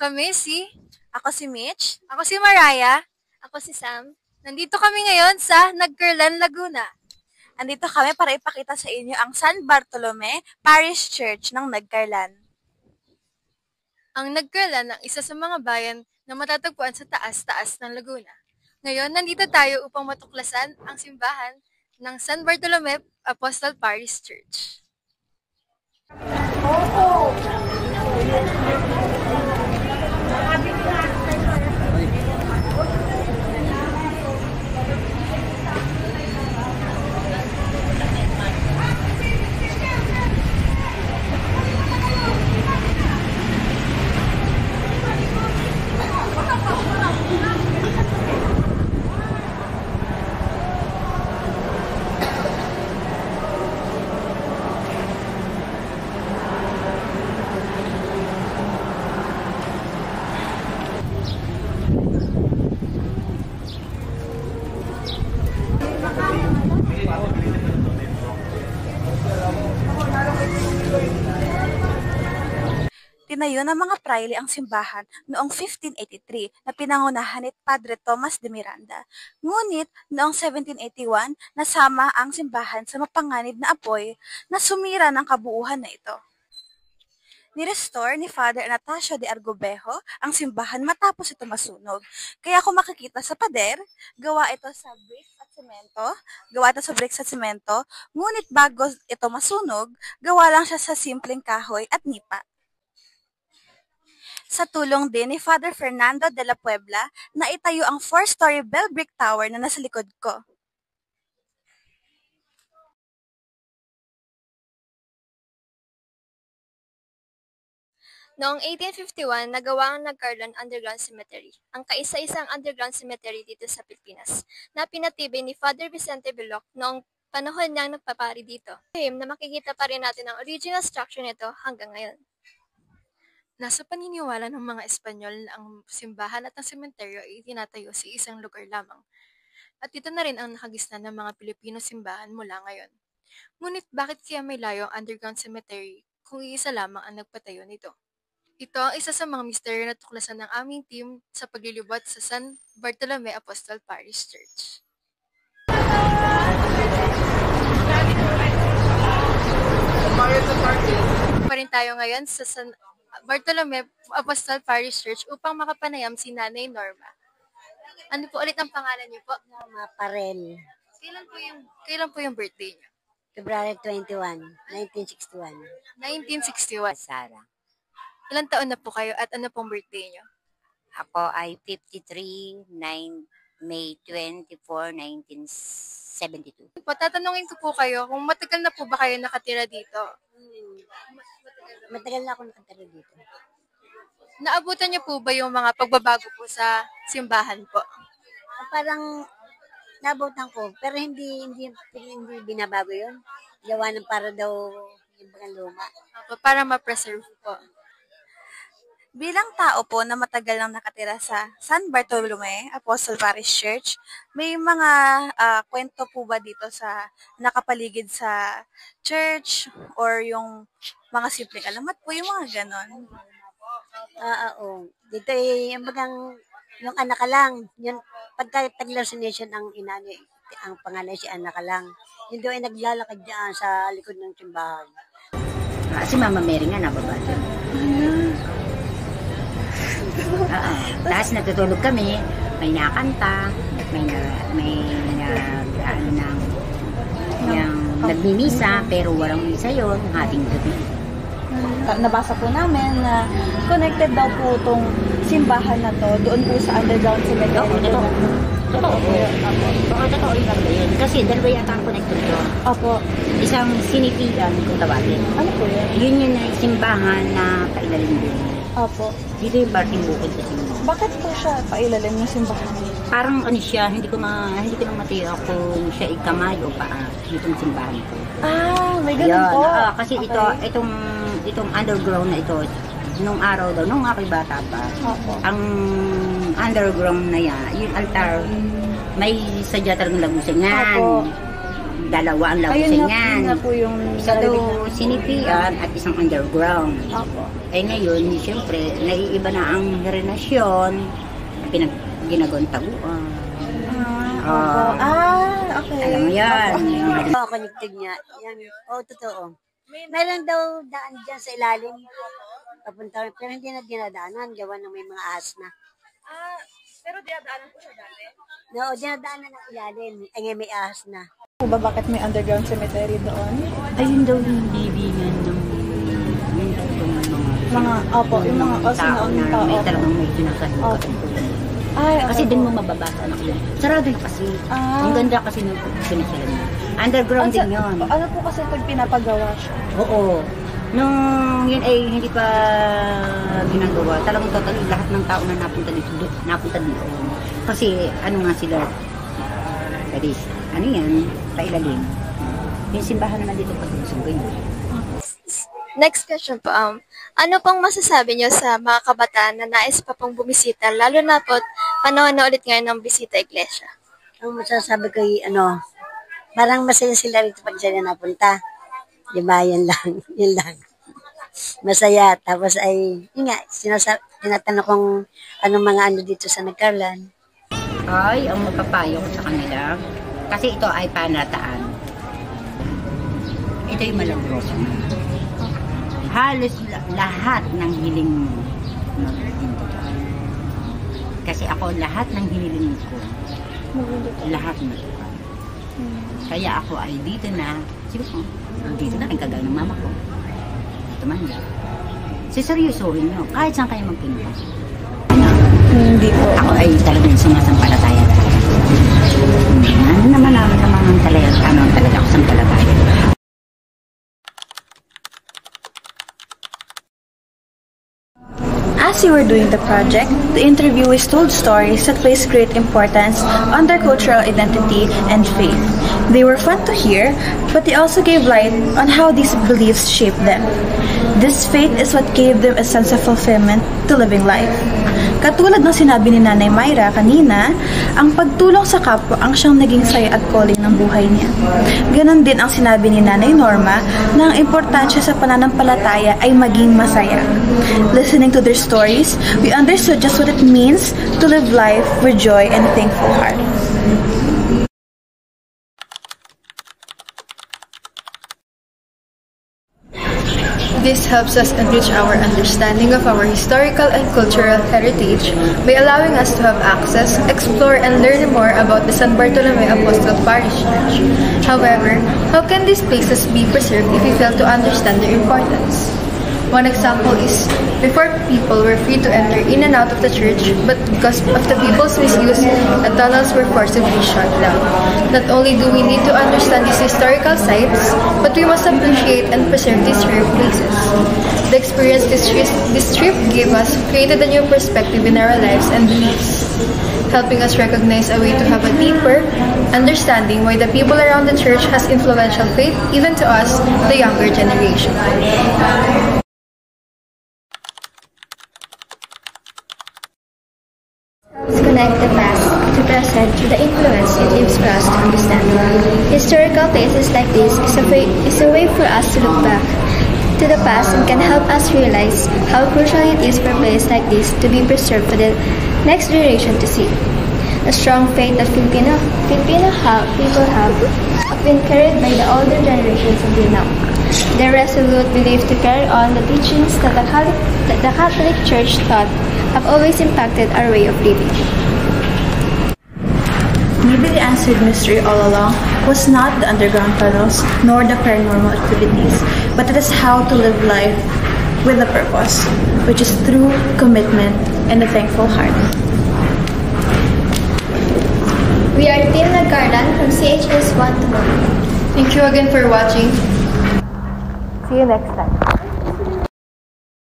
Kami si... Ako si Mitch. Ako si Mariah. Ako si Sam. Nandito kami ngayon sa Nagcarlan, Laguna. Andito kami para ipakita sa inyo ang San Bartolome Parish Church ng Nagcarlan. Ang Nagcarlan ang isa sa mga bayan na matatagpuan sa taas-taas ng Laguna. Ngayon, nandito tayo upang matuklasan ang simbahan ng San Bartolome Apostol Parish Church. Tinayo ng mga praile ang simbahan noong 1583 na pinangunahan ni Padre Tomas de Miranda. Ngunit noong 1781, nasama ang simbahan sa mapanganib na apoy na sumira ng kabuuan na ito. Ni-restore ni Father Anastasio de Argobejo ang simbahan matapos ito masunog. Kaya kung makikita sa pader, gawa ito sa bricks at semento, ngunit bago ito masunog, gawa lang siya sa simpleng kahoy at nipa. Sa tulong din ni Father Fernando de la Puebla, na itayo ang 4-story bell brick tower na nasa likod ko. Noong 1851, nagawa ang Nagcarlan Underground Cemetery, ang kaisa-isang underground cemetery dito sa Pilipinas, na pinatibay ni Father Vicente Biloc noong panahon niyang nagpapari dito. Na makikita pa rin natin ang original structure nito hanggang ngayon. Nasa paniniwala ng mga Espanyol na ang simbahan at ang sementeryo ay itinatayo sa isang lugar lamang. At ito na rin ang nakagisnan ng mga Pilipino simbahan mula ngayon. Ngunit bakit kaya may layo ang underground cemetery kung iisa lamang ang nagpatayo nito? Ito ang isa sa mga misteryo na tuklasan ng aming team sa paglilibot sa San Bartolome Apostol Parish Church. Pa rin tayo ngayon sa San Bartolome Apostol Parish Church upang makapanayam si Nanay Norma. Ano po ulit ang pangalan niyo po? Norma Parel. Kailan po yung birthday niyo? February 21, 1961. 1961. Sara. Ilang taon na po kayo at ano pong birthday niyo? Ako ay 53, May 24, 1972. Tatanungin ko po kayo kung matagal na po ba kayo nakatira dito? Matagal na ako nakatira dito. Naabutan niyo po ba yung mga pagbabago po sa simbahan po? Parang nabutan ko, pero hindi binabago yun. Gawa ng para daw yung mga luma. Para ma-preserve po. Bilang tao po na matagal nang nakatira sa San Bartolome Apostol Parish Church, may mga kwento po ba dito sa nakapaligid sa church or yung mga simpleng alamat po, yung mga ganon? Oo. Dito yung anak ka lang. Yun, pagka tag-lasination ang inano, ang pangalan si anak ka lang. Yun doon ay naglalakad dyan sa likod ng simbahan. Si Mama Mary nga nababa dyan. Tapos natutulog kami, may nakanta, nagmimisa, pero walang misa yun, hating gabi. Nabasa po namin na connected daw po itong simbahan na to doon po sa underground cemetery. Totoo. Totoo yun. Kasi dalawa yata ang connected doon. Opo. Isang sinitigan kung tawagin. Ano po yun? Yun yung simbahan na pailalim din. Opo. Dito yung parting bukod sa simbahan. Bakit po siya pailalim yung simbahan? Parang ano siya, hindi ko na matiyak kung siya ikamay o paa. Itong simbahan ko. May ganun po. Kasi okay. Itong underground na ito, nung araw daw, nung ako'y bata pa, ang underground na yan, yung altar, may sadya talagang lagusan yan. dalawa ang lagusan niyan. Yun na po yung Isa daw sinipian at isang underground. Opo. Eh ngayon, siyempre, naiiba na ang relasyon, ginagawang taguan. Okay. Alam mo yan. Oo, connected niya. Yan. Oo, totoo. Meron daw daan dyan sa ilalim. Papunta, pero hindi na dinadaanan. Gawa ng may mga ahas na. Pero dinadaanan po siya dati? Oo, dinadaanan ng ilalim. Ay, ngayon may ahas na. Bakit may underground cemetery doon? Ayun daw yung libingan ng Yung mga tao na may talagang may kinakahinga. Kasi din mo mababasa na yun. Sarado yung kasi. Ang ganda kasi ng pinasyalan mo. Underground din yun. Ano po kasi pag pinapagawa siya? Oo. Nung yun ay hindi pa ginagawa, talagang totally lahat ng tao na napunta dito. Kasi ano nga sila, ano yan, pailalim. Yung simbahan naman dito pag-usong ganyan. Next question po, ano pong masasabi niyo sa mga kabataan na nais pa pong bumisita, lalo na po panahon na ulit ngayon ng bisita iglesia? Ang masasabi ko parang masaya sila rito pag sila napunta. Diba, yan lang. Yun lang. Masaya. Tapos ay, yun nga, tinatanong kong anong mga ano dito sa Nagcarlan. Ay, ang mapapayo ko sa kanila, kasi ito ay panataan. Ito yung malagrosa na. Halos lahat ng hiling mo magiging totoo. Kasi ako, lahat ng hiniling ko, lahat na totoo. Kaya ako ay dito na, siguro, dito na rin kagaya ng mama ko. Ito man lang. Seryosohin nyo, kahit saan kayo magpunta. Hindi po. Ako ay talagang sumasampalataya. Ano naman namin naman ang talaga ako sampalataya. As you were doing the project, the interviewees told stories that placed great importance on their cultural identity and faith. They were fun to hear, but they also gave light on how these beliefs shaped them. This faith is what gave them a sense of fulfillment to living life. Katulad ng sinabi ni Nanay Myra kanina, ang pagtulong sa kapwa ang siyang naging saya at calling ng buhay niya. Ganon din ang sinabi ni Nanay Norma na ang importansya sa pananampalataya ay maging masaya. Listening to their stories, we understood just what it means to live life with joy and a thankful heart. This helps us enrich our understanding of our historical and cultural heritage by allowing us to have access, explore, and learn more about the San Bartolome Apostol Parish Church. However, how can these places be preserved if we fail to understand their importance? One example is, before people were free to enter in and out of the church, but because of the people's misuse, the tunnels were forcibly shut down. Not only do we need to understand these historical sites, but we must appreciate and preserve these rare places. The experience this trip gave us created a new perspective in our lives and beliefs, helping us recognize a way to have a deeper understanding why the people around the church has influential faith even to us, the younger generation. Connect the past to present through the influence it leaves for us to understand. Historical places like this is a way for us to look back to the past and can help us realize how crucial it is for a place like this to be preserved for the next generation to see. A strong faith that Filipino people have been carried by the older generations until now. Their resolute belief to carry on the teachings that the Catholic Church taught have always impacted our way of living. Maybe the answered mystery all along was not the underground tunnels nor the paranormal activities, but it is how to live life with a purpose, which is through commitment and a thankful heart. We are Team Nagcarlan from CHS 1 to 1. Thank you again for watching. See you next time.